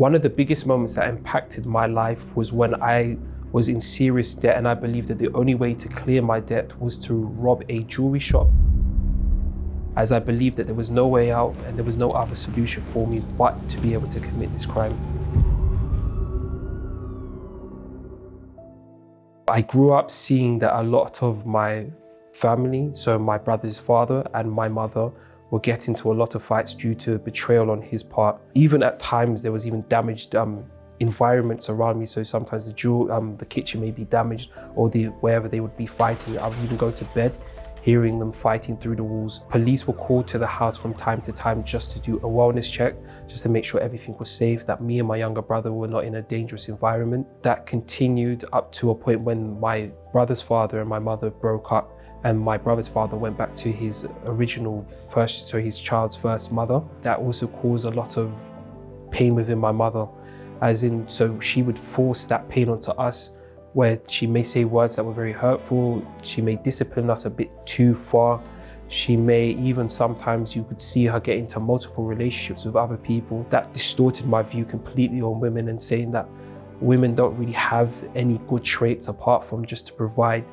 One of the biggest moments that impacted my life was when I was in serious debt, and I believed that the only way to clear my debt was to rob a jewelry shop, as I believed that there was no way out and there was no other solution for me but to be able to commit this crime. I grew up seeing that a lot of my family, so my brother's father and my mother, were getting into a lot of fights due to betrayal on his part. Even at times, there was even damaged environments around me. So sometimes the kitchen may be damaged, or wherever they would be fighting. I would even go to bed hearing them fighting through the walls. Police were called to the house from time to time just to do a wellness check, just to make sure everything was safe, that me and my younger brother were not in a dangerous environment. That continued up to a point when my brother's father and my mother broke up, and my brother's father went back to his his child's first mother. That also caused a lot of pain within my mother, so she would force that pain onto us, where she may say words that were very hurtful. She may discipline us a bit too far. She may even sometimes, you could see her get into multiple relationships with other people. That distorted my view completely on women, and saying that women don't really have any good traits apart from just to provide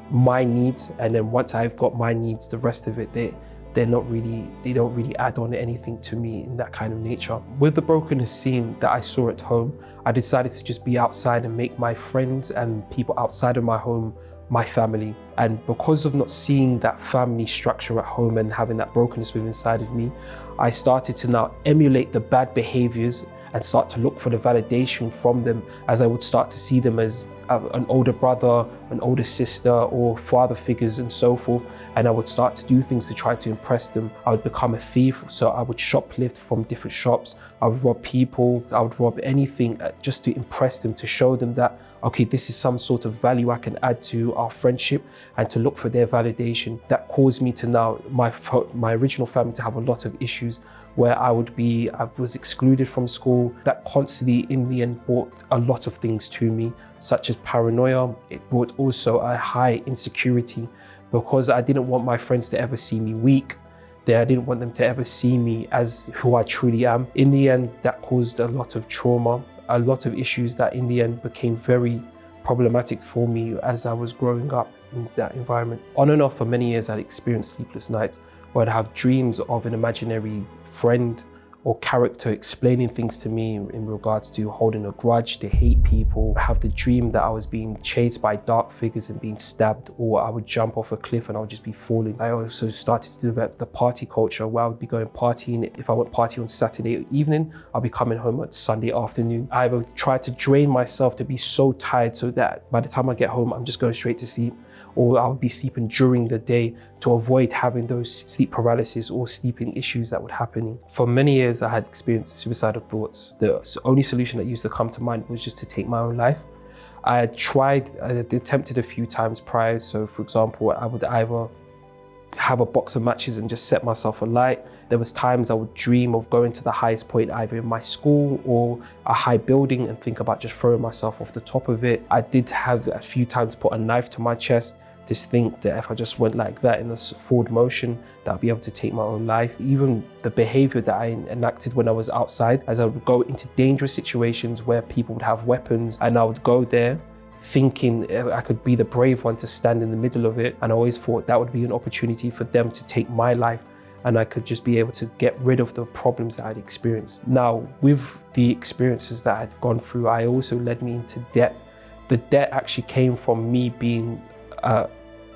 my needs, and then once I've got my needs, the rest of it, they don't really add on anything to me in that kind of nature. With the brokenness scene that I saw at home, I decided to just be outside and make my friends and people outside of my home my family. And because of not seeing that family structure at home and having that brokenness within inside of me, I started to now emulate the bad behaviors and start to look for the validation from them, as I would start to see them as an older brother, an older sister, or father figures and so forth. And I would start to do things to try to impress them. I would become a thief, so I would shoplift from different shops. I would rob people, I would rob anything just to impress them, to show them that, okay, this is some sort of value I can add to our friendship, and to look for their validation. That caused me to now, my original family, to have a lot of issues where I was excluded from school. That constantly in the end brought a lot of things to me, such as paranoia. It brought also a high insecurity, because I didn't want my friends to ever see me weak. I didn't want them to ever see me as who I truly am. In the end, that caused a lot of trauma, a lot of issues that in the end became very problematic for me as I was growing up in that environment. On and off for many years, I'd experienced sleepless nights where I'd have dreams of an imaginary friend or character explaining things to me in regards to holding a grudge, to hate people. I have the dream that I was being chased by dark figures and being stabbed, or I would jump off a cliff and I would just be falling. I also started to develop the party culture, where I would be going partying. If I went party on Saturday evening, I'll be coming home on Sunday afternoon. I would try to drain myself to be so tired so that by the time I get home, I'm just going straight to sleep, or I'll be sleeping during the day to avoid having those sleep paralysis or sleeping issues that would happen. For many years, I had experienced suicidal thoughts. The only solution that used to come to mind was just to take my own life. I had attempted a few times prior. So for example, I would either have a box of matches and just set myself alight. There was times I would dream of going to the highest point, either in my school or a high building, and think about just throwing myself off the top of it. I did have a few times put a knife to my chest, just think that if I just went like that in this forward motion, that I'd be able to take my own life. Even the behavior that I enacted when I was outside, as I would go into dangerous situations where people would have weapons, and I would go there thinking I could be the brave one to stand in the middle of it. And I always thought that would be an opportunity for them to take my life, and I could just be able to get rid of the problems that I'd experienced. Now, with the experiences that I'd gone through, I also led me into debt. The debt actually came from me being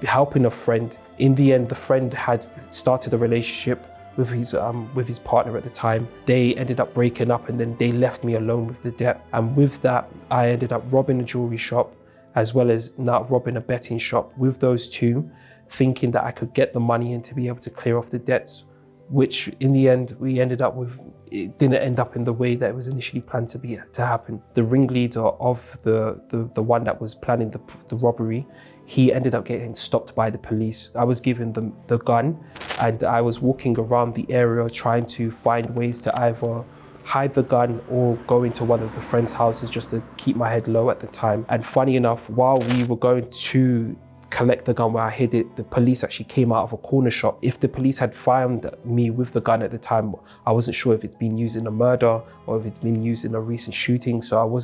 helping a friend. In the end, the friend had started a relationship with his partner at the time. They ended up breaking up, and then they left me alone with the debt. And with that, I ended up robbing a jewelry shop, as well as now robbing a betting shop. With those two, thinking that I could get the money in to be able to clear off the debts, which in the end, it didn't end up in the way that it was initially planned to happen. The ringleader of the one that was planning the robbery, he ended up getting stopped by the police. I was given the gun, and I was walking around the area trying to find ways to either hide the gun or go into one of the friends' houses just to keep my head low at the time. And funny enough, while we were going to collect the gun where I hid it, the police actually came out of a corner shop. If the police had found me with the gun at the time, I wasn't sure if it's been used in a murder or if it's been used in a recent shooting. So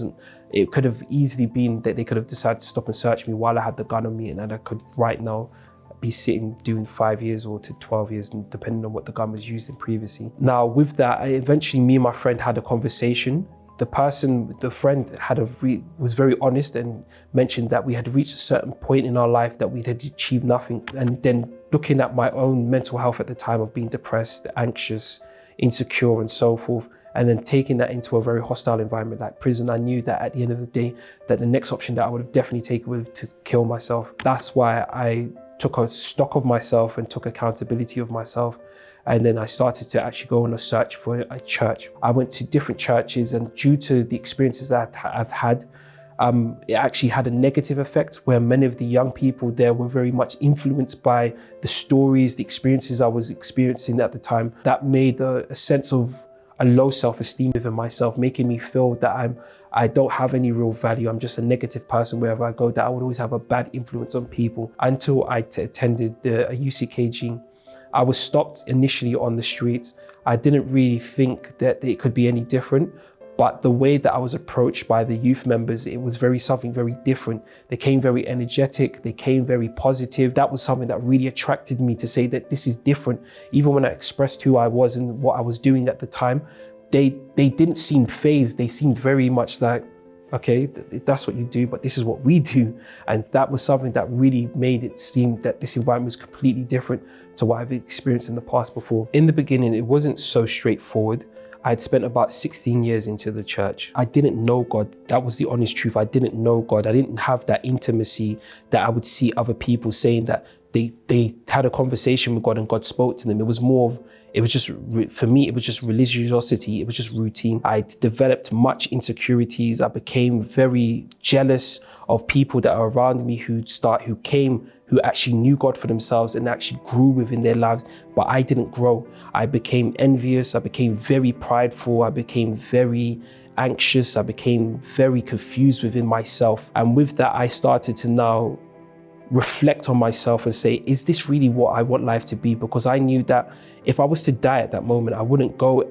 it could have easily been that they could have decided to stop and search me while I had the gun on me, and then I could right now be sitting doing 5 years or to 12 years, depending on what the gun was used in previously. Now with that, eventually me and my friend had a conversation. The friend was very honest and mentioned that we had reached a certain point in our life that we had achieved nothing. And then looking at my own mental health at the time of being depressed, anxious, insecure and so forth, and then taking that into a very hostile environment like prison, I knew that at the end of the day, that the next option that I would have definitely taken was to kill myself. That's why I took a stock of myself and took accountability of myself. And then I started to actually go on a search for a church. I went to different churches, and due to the experiences that I've had, it actually had a negative effect where many of the young people there were very much influenced by the stories, the experiences I was experiencing at the time. That made a sense of a low self-esteem within myself, making me feel that I don't have any real value. I'm just a negative person wherever I go, that I would always have a bad influence on people. Until I attended a UCKG. I was stopped initially on the streets. I didn't really think that it could be any different, but the way that I was approached by the youth members, it was something very different. They came very energetic, they came very positive. That was something that really attracted me to say that this is different. Even when I expressed who I was and what I was doing at the time, they didn't seem fazed. They seemed very much like, okay, that's what you do, but this is what we do. And that was something that really made it seem that this environment was completely different to what I've experienced in the past before. In the beginning, it wasn't so straightforward. I had spent about 16 years into the church. I didn't know God. That was the honest truth. I didn't know God. I didn't have that intimacy that I would see other people saying that they had a conversation with God and God spoke to them. For me, it was just religiosity. It was just routine. I developed much insecurities. I became very jealous of people that are around me who actually knew God for themselves and actually grew within their lives, but I didn't grow. I became envious. I became very prideful. I became very anxious. I became very confused within myself. And with that, I started to now reflect on myself and say, is this really what I want life to be? Because I knew that if I was to die at that moment, I wouldn't go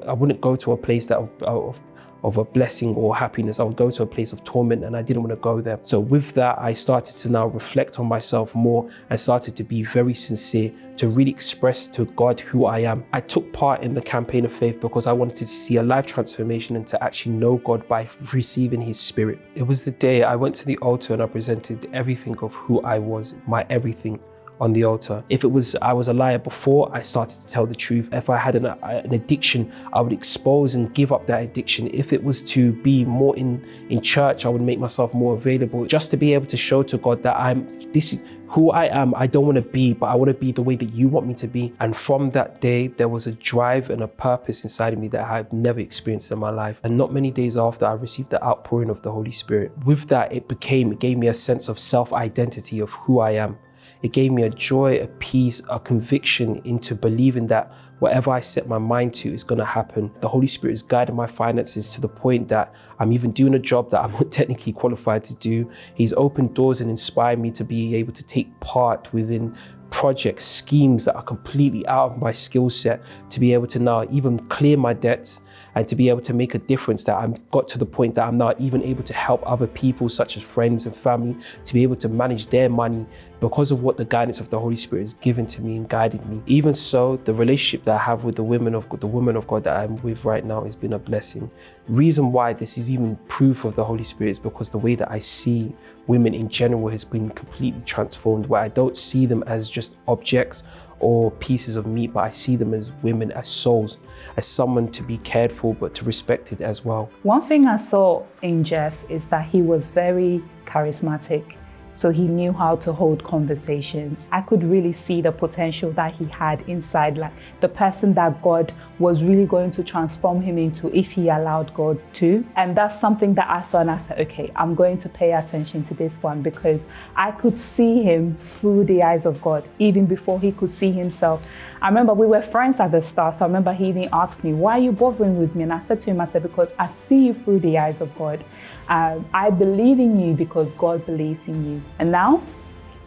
to a place of a blessing or happiness. I would go to a place of torment, and I didn't want to go there. So with that, I started to now reflect on myself more and started to be very sincere, to really express to God who I am. I took part in the campaign of faith because I wanted to see a life transformation and to actually know God by receiving His Spirit. It was the day I went to the altar and I presented everything of who I was, my everything, on the altar. If I was a liar before, I started to tell the truth. If I had an addiction, I would expose and give up that addiction. If it was to be more in church, I would make myself more available, just to be able to show to God that this is who I am. I don't want to be, but I want to be the way that you want me to be. And from that day, there was a drive and a purpose inside of me that I've never experienced in my life. And not many days after, I received the outpouring of the Holy Spirit. With that, it gave me a sense of self-identity of who I am. It gave me a joy, a peace, a conviction into believing that whatever I set my mind to is going to happen. The Holy Spirit has guided my finances to the point that I'm even doing a job that I'm not technically qualified to do. He's opened doors and inspired me to be able to take part within projects, schemes that are completely out of my skill set, to be able to now even clear my debts and to be able to make a difference, that I've got to the point that I'm now even able to help other people such as friends and family to be able to manage their money because of what the guidance of the Holy Spirit has given to me and guided me. Even so, the relationship that I have with the woman of God that I'm with right now has been a blessing. Reason why this is even proof of the Holy Spirit is because the way that I see women in general has been completely transformed, where I don't see them as just objects or pieces of meat, but I see them as women, as souls, as someone to be cared for, but to respect it as well. One thing I saw in Jeff is that he was very charismatic. So he knew how to hold conversations. I could really see the potential that he had inside, like the person that God was really going to transform him into if he allowed God to. And that's something that I saw and I said, okay, I'm going to pay attention to this one, because I could see him through the eyes of God, even before he could see himself. I remember we were friends at the start. So I remember he even asked me, why are you bothering with me? And I said to him, I said, because I see you through the eyes of God. I believe in you because God believes in you. And now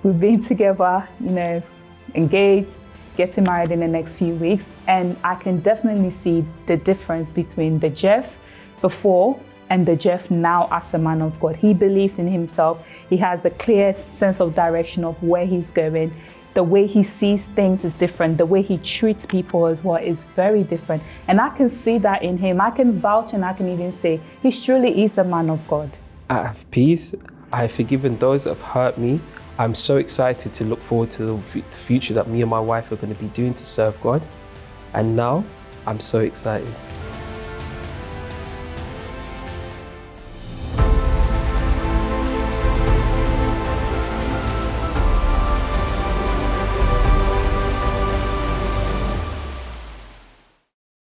We've been together, engaged, getting married in the next few weeks. And I can definitely see the difference between the Jeff before and the Jeff now as a man of God. He believes in himself. He has a clear sense of direction of where he's going. The way he sees things is different. The way he treats people as well is very different. And I can see that in him. I can vouch and I can even say he truly is a man of God. I have peace. I have forgiven those that have hurt me. I'm so excited to look forward to the future that me and my wife are going to be doing to serve God. And now I'm so excited.